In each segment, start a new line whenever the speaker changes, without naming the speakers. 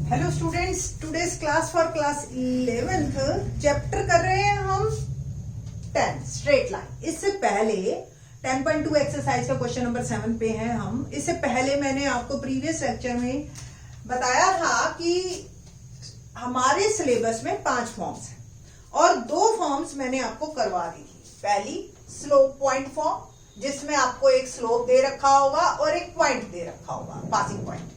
Hello students, today's class for class 11th chapter कर रहे हैं हम 10 स्ट्रेट लाइन। इससे पहले 10.2 एक्सरसाइज का क्वेश्चन नंबर 7 पे हैं हम। इससे पहले मैंने आपको प्रीवियस लेक्चर में बताया था कि हमारे सिलेबस में 5 फॉर्म्स हैं और 2 फॉर्म्स मैंने आपको करवा दी थी। पहली स्लोप पॉइंट फॉर्म, जिसमें आपको एक स्लोप दे रखा होगा और एक पॉइंट दे रखा होगा, पासिंग पॉइंट।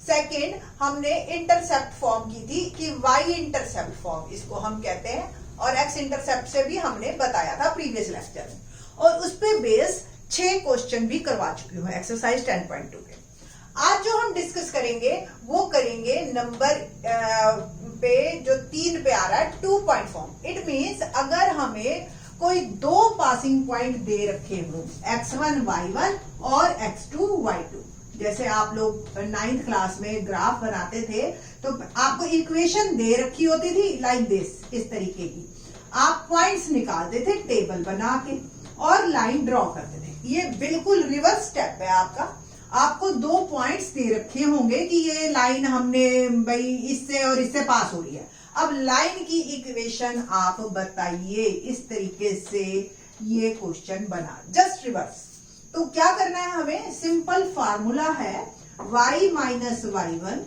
सेकेंड हमने इंटरसेप्ट फॉर्म की थी कि वाई इंटरसेप्ट फॉर्म इसको हम कहते हैं, और एक्स इंटरसेप्ट से भी हमने बताया था प्रीवियस लेक्चर में, और उस पे बेस 6 क्वेश्चन भी करवा चुकी हूँ एक्सरसाइज 10.2 के। आज जो हम डिस्कस करेंगे वो करेंगे नंबर पे जो 3 पे आ रहा है 2 पॉइंट फॉर्म। इट मीन्स अगर हमें कोई 2 पासिंग पॉइंट दे रखे हो x1 y1 और x2 y2, जैसे आप लोग 9th क्लास में ग्राफ बनाते थे तो आपको इक्वेशन दे रखी होती थी लाइक दिस, इस तरीके की। आप पॉइंट्स निकालते थे टेबल बना के और लाइन ड्रॉ करते थे। ये बिल्कुल रिवर्स स्टेप है आपका। आपको 2 पॉइंट्स दे रखे होंगे कि ये लाइन हमने भाई इससे और इससे पास हो रही है। अब लाइन की इक्वेशन आप बताइए। इस तरीके से ये क्वेश्चन बना, जस्ट रिवर्स। तो क्या करना है हमें? सिंपल फार्मूला है y minus y1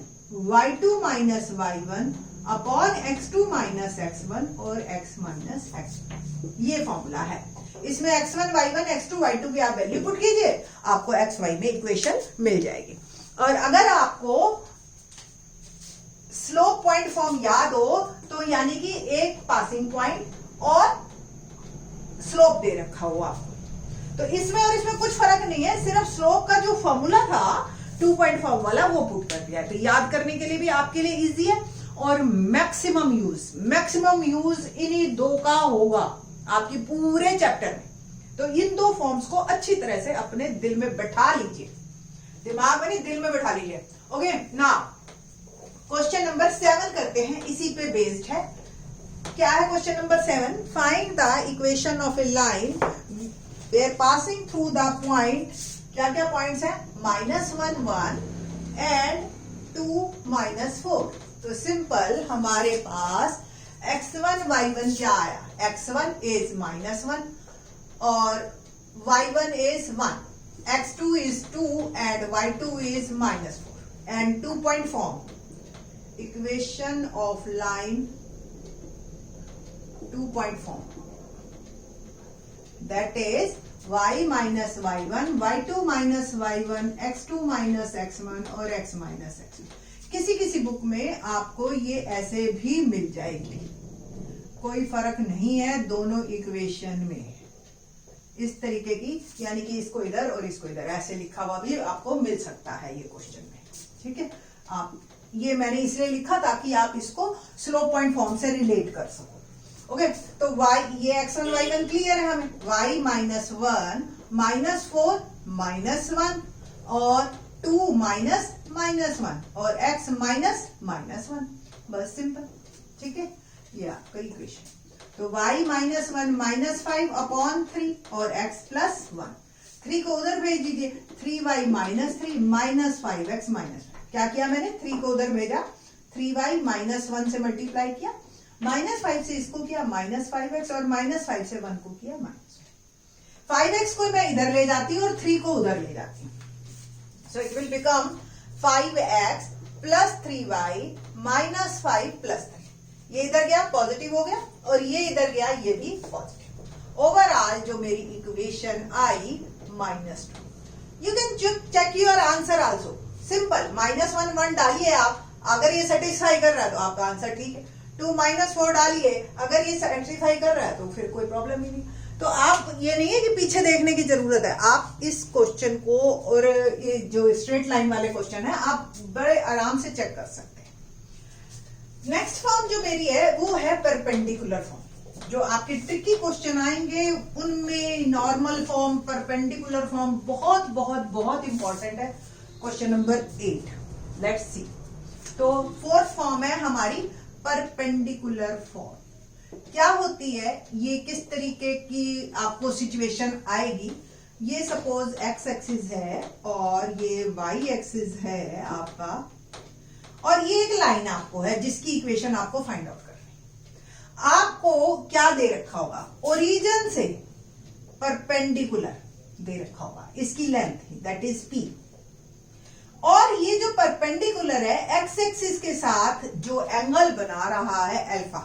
y2 minus y1 upon x2 minus x1 और x माइनस x2। ये फॉर्मूला है। इसमें x1 y1 x2 y2 की आप वैल्यू पुट कीजिए, आपको xy में इक्वेशन मिल जाएगी। और अगर आपको स्लोप पॉइंट फॉर्म याद हो तो यानी कि एक पासिंग पॉइंट और स्लोप दे रखा हो आपको, तो इसमें और इसमें कुछ फर्क नहीं है। सिर्फ स्लोप का जो फॉर्मूला था 2 पॉइंट फॉर्म वाला वो पुट कर दिया है। तो याद करने के लिए भी आपके लिए इजी है और मैक्सिमम यूज इन्हीं 2 का होगा आपकी पूरे चैप्टर में। तो इन 2 फॉर्म्स को अच्छी तरह से अपने दिल में बैठा लीजिए, दिमाग में नहीं दिल में बैठा लीजिए। ओके, नाउ क्वेश्चन नंबर 7 करते हैं, इसी पे बेस्ड है। क्या है question number 7? Find the equation of A line where passing through the point. क्या क्या पॉइंट्स हैं? -1 1 एंड 2 -4। तो सिंपल हमारे पास x1 y1 क्या आया? x1 इज -1 और y1 is 1, x2 is 2 and y2 is -4 and 2 point form equation of line 2 point form, that is y minus y1 y2 minus y1 x2 minus x1 और x minus x2। किसी किसी book में आपको ये ऐसे भी मिल जाएगी, कोई फर्क नहीं है दोनों इक्वेशन में। इस तरीके की, यानी कि इसको इधर और इसको इधर ऐसे लिखा हुआ भी आपको मिल सकता है ये क्वेश्चन में। ठीक है, आप ये मैंने इसलिए लिखा ताकि आप इसको स्लोप पॉइंट फॉर्म से रिलेट कर सको। ओके, तो y, ये x1 y1 क्लियर है हमें। y माइनस 1 -4 -1 और 2 -1 और x -1, बस सिंपल। ठीक है, ये आपका इक्वेशन। तो y -1 -5 अपॉन 3 और x +1। 3 को उधर भेज दीजिए, 3y -3 -5x -5। क्या किया मैंने? 3 को उधर भेजा, 3y -1 से मल्टीप्लाई किया, -5 से इसको किया -5x और -5 से 1 को किया -5x को मैं इधर ले जाती हूँ और 3 को उधर ले जाती हूँ। So it will become 5x + 3y -5 + 3। ये इधर गया पॉजिटिव हो गया और ये इधर गया ये भी पॉजिटिव। ओवरऑल जो मेरी इक्वेशन आई -2। You can check your answer also. Simple, -1 1 डालिए आप, अगर ये सेटिस्फाई कर रहा है तो आपका आंसर ठीक है। 2 -4 डालिए, अगर ये सेटिस्फाई कर रहा है तो फिर कोई प्रॉब्लम ही नहीं। तो आप ये नहीं है कि पीछे देखने की जरूरत है, आप इस क्वेश्चन को और ये जो स्ट्रेट लाइन वाले क्वेश्चन है आप बड़े आराम से चेक कर सकते हैं। नेक्स्ट फॉर्म जो मेरी है वो है परपेंडिकुलर फॉर्म। जो आपके ट्रिकी क्वेश्चन आएंगे उनमें नॉर्मल फॉर्म, परपेंडिकुलर फॉर्म बहुत बहुत बहुत इंपॉर्टेंट है। Question number 8, let's see. तो 4th फॉर्म है हमारी परपेंडिकुलर फॉर्म। क्या होती है, ये किस तरीके की आपको सिचुएशन आएगी? ये सपोज x एक्सिस है और ये y एक्सिस है आपका, और ये एक लाइन आपको है जिसकी इक्वेशन आपको फाइंड आउट करनी है। आपको क्या दे रखा होगा, ओरिजिन से परपेंडिकुलर दे रखा होगा, इसकी लेंथ दैट इज पी, और ये जो परपेंडिकुलर है एक्स एक्सिस के साथ जो एंगल बना रहा है अल्फा,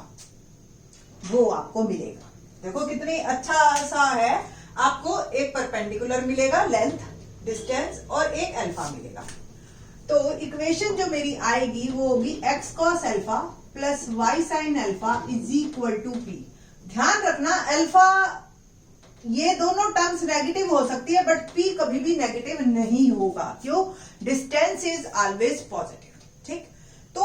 वो आपको मिलेगा। देखो कितनी अच्छा सा है, आपको एक परपेंडिकुलर मिलेगा लेंथ डिस्टेंस और एक अल्फा मिलेगा। तो इक्वेशन जो मेरी आएगी वो होगी x cos alpha plus y sine alpha is equal to p. ध्यान रखना अल्फा, ये दोनों टर्म्स नेगेटिव हो सकती है बट पी कभी भी नेगेटिव नहीं होगा। क्यों? Distance is always positive. ठीक, तो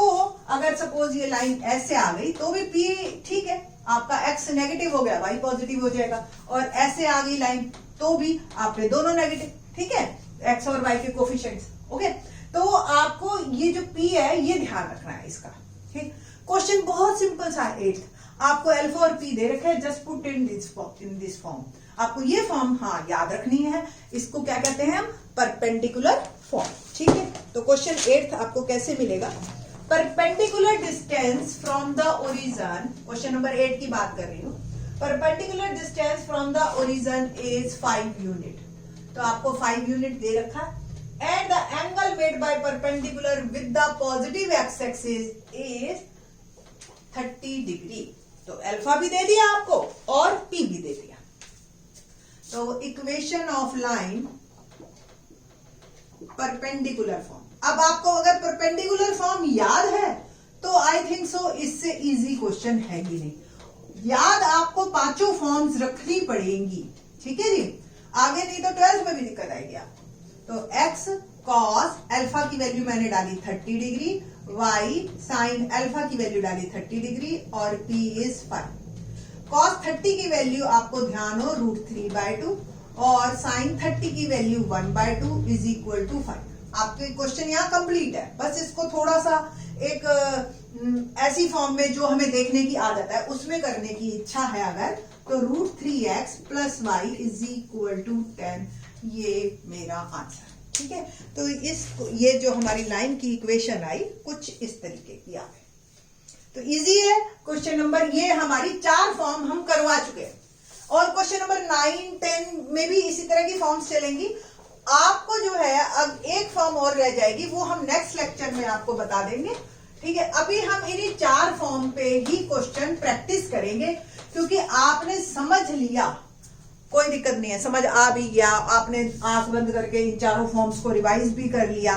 अगर सपोज ये लाइन ऐसे आ गई तो भी पी ठीक है, आपका एक्स नेगेटिव हो गया वाई पॉजिटिव हो जाएगा, और ऐसे आ गई लाइन तो भी आपके दोनों नेगेटिव। ठीक है, एक्स और वाई के कोफिशिएंट्स। ओके, तो आपको ये जो पी है ये ध्यान रखना है इसका। ठीक, क्वेश्चन बहुत सिंपल सा है। 8th आपको अल्फा और पी दे रखे हैं, just put in this form. आपको ये फॉर्म याद रखनी है, इसको क्या कहते हैं हम, परपेंडिकुलर फॉर्म। ठीक है, तो क्वेश्चन 8th आपको कैसे मिलेगा, perpendicular distance from the origin, question number 8 की बात कर रही हूं, perpendicular distance from the origin is 5 unit. तो आपको 5 यूनिट दे रखा है, and the angle made by perpendicular with the positive x axis is 30 degree. तो अल्फा भी दे दिया आपको और पी भी दे दिया। तो equation of line perpendicular form. अब आपको अगर परपेंडिकुलर फॉर्म याद है तो आई थिंक सो इससे इजी क्वेश्चन है ही नहीं। याद आपको पांचों फॉर्म्स रखनी पड़ेंगी। ठीक है जी, आगे नहीं तो 12th में भी दिक्कत आएगी आपको। तो x cos अल्फा की वैल्यू मैंने डाली 30 डिग्री, y साइन अल्फा की वैल्यू डाली 30 डिग्री और p इज 5। cos 30 की वैल्यू आपको ध्यान हो √3/2 और साइन 30 की वैल्यू 1/2 इज इक्वल टू 5। आपके क्वेश्चन यहाँ कंप्लीट है, बस इसको थोड़ा सा एक ऐसी फॉर्म में जो हमें देखने की आदत है उसमें करने की इच्छा है अगर, तो √3x plus y is equal to 10, ये मेरा आंसर। ठीक है, तो ये जो हमारी लाइन की इक्वेशन आई कुछ इस तरीके की आ गई। तो इजी है क्वेश्चन नंबर, ये हमारी 4 फॉर्म हम करवा चुके हैं, और क्वेश्चन नंबर 9, 10 में भी इसी तरह की फॉर्म्स चलेंगी। आपको जो है अब एक फॉर्म और रह जाएगी, वो हम नेक्स्ट लेक्चर में आपको बता देंगे। ठीक है, अभी हम इन्हीं 4 फॉर्म पे ही क्वेश्चन प्रैक्टिस करेंगे, क्योंकि आपने समझ लिया, कोई दिक्कत नहीं है, समझ आ भी गया, आपने आंख बंद करके इन 4 फॉर्म्स को रिवाइज भी कर लिया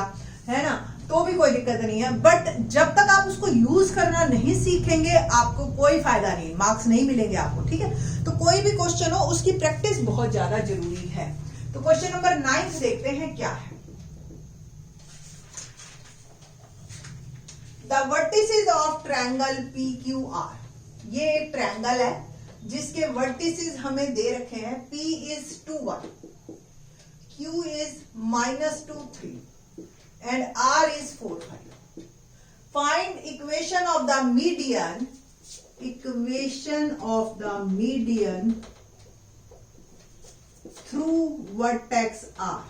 है ना, तो भी कोई दिक्कत नहीं है। बट जब तक आप उसको यूज करना नहीं सीखेंगे आपको कोई फायदा नहीं, मार्क्स नहीं मिलेंगे आपको। ठीक है, तो कोई भी क्वेश्चन हो उसकी प्रैक्टिस बहुत ज्यादा जरूरी है। तो क्वेश्चन नंबर 9 देखते हैं क्या है। The vertices of triangle PQR, ये एक ट्रायंगल है जिसके वर्टिसेस हमें दे रखे हैं, P is 2 1, Q is -2 3 and R is 4 5. Find equation of the median, equation of the median through vertex R।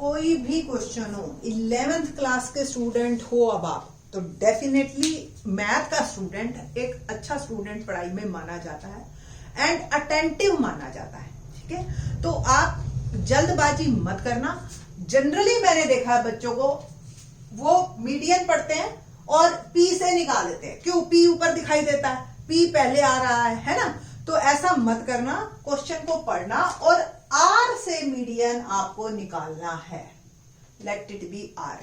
कोई भी क्वेश्चन हो, 11th क्लास के स्टूडेंट हो अब आप, तो डेफिनेटली मैथ का स्टूडेंट एक अच्छा स्टूडेंट पढ़ाई में माना जाता है एंड अटेंटिव माना जाता है। ठीक है, तो आप जल्दबाजी मत करना। जनरली मैंने देखा है बच्चों को, वो मीडियन पढ़ते हैं और पी से निकाल देते हैं। क्यों? पी ऊपर दिखाई देता है, पी पहले आ रहा है ना, तो ऐसा मत करना। क्वेश्चन को पढ़ना और आर से मीडियन आपको निकालना है, लेट इट बी आर।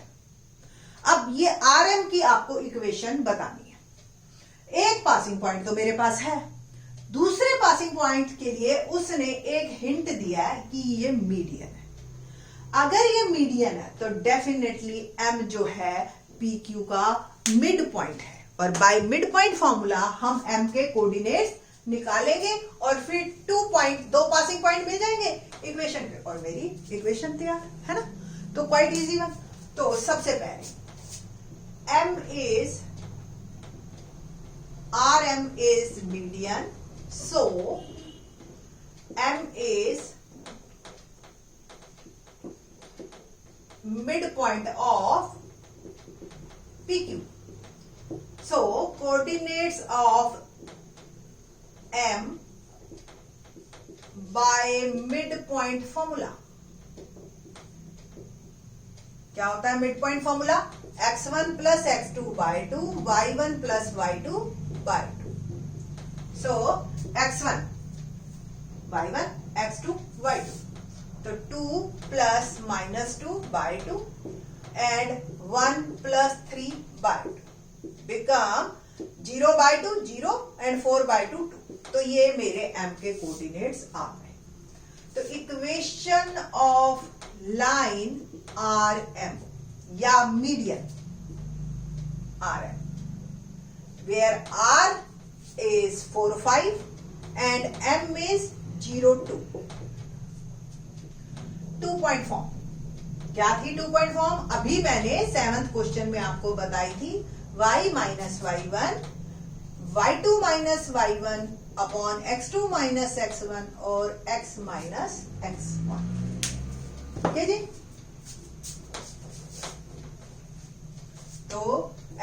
अब ये RM की आपको इक्वेशन बतानी है। एक पासिंग पॉइंट तो मेरे पास है, दूसरे पासिंग पॉइंट के लिए उसने एक हिंट दिया है कि ये मीडियन है। अगर ये मीडियन है तो डेफिनेटली M जो है PQ का मिड पॉइंट है, और बाय मिड पॉइंट फॉर्मूला हम M के कोऑर्डिनेट्स निकालेंगे और फिर 2 पासिंग पॉइंट मिल जाएंगे इक्वेशन पे, और मेरी इक्वेशन तैयार है ना। तो क्वाइट इजी वन। तो सबसे पहले RM is median, so M is midpoint of PQ. So coordinates of M by midpoint formula. क्या होता है midpoint formula? x1 plus x2 by 2, y1 plus y2 by 2. So x1, y1, x2, y2. तो 2 plus minus 2 by 2 and 1 plus 3 by 2 become 0 by 2 0 and 4 by 2 2. तो ये मेरे m के coordinates आ गए. तो equation of line R M या median R M, where R is 4 5 and m is 0 2. 2 point form. क्या थी 2 point form? अभी मैंने 7th क्वेश्चन में आपको बताई थी. y minus y1, y2 minus y1 upon x2 minus x1 और x minus x1. ठीक है जी. तो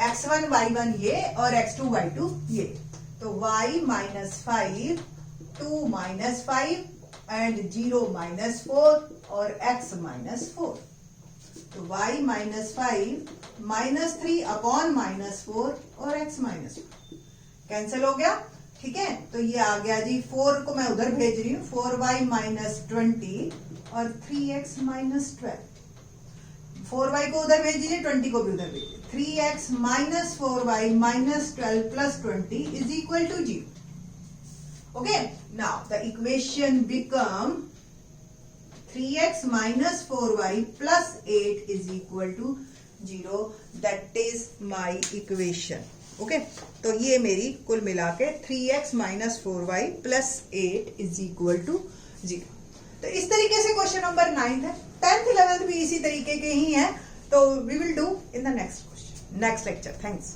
x1 y1 ये और x2 y2 ये. तो y minus 5, 2 minus 5 and 0 minus 4 और x minus 4. तो y minus 5 minus 3 upon minus 4 और x minus 4 कैंसिल हो गया. ठीक है. तो ये आ गया जी. 4 को मैं उधर भेज रही हूँ. 4y minus 20 और 3x minus 12. 4y को उधर भेज दीजिए, 20 को भी उधर भेजिए. 3x minus 4y minus 12 plus 20 is equal to 0. Okay. Now the equation become 3x minus 4y plus 8 is equal to 0. That is my equation. Okay. तो ये मेरी कुल मिला के 3x minus 4y plus 8 is equal to 0. तो इस तरीके से क्वेश्चन नंबर 9 है. 10th 11th भी इसी तरीके के ही है. तो we will do in the next question, next lecture. Thanks.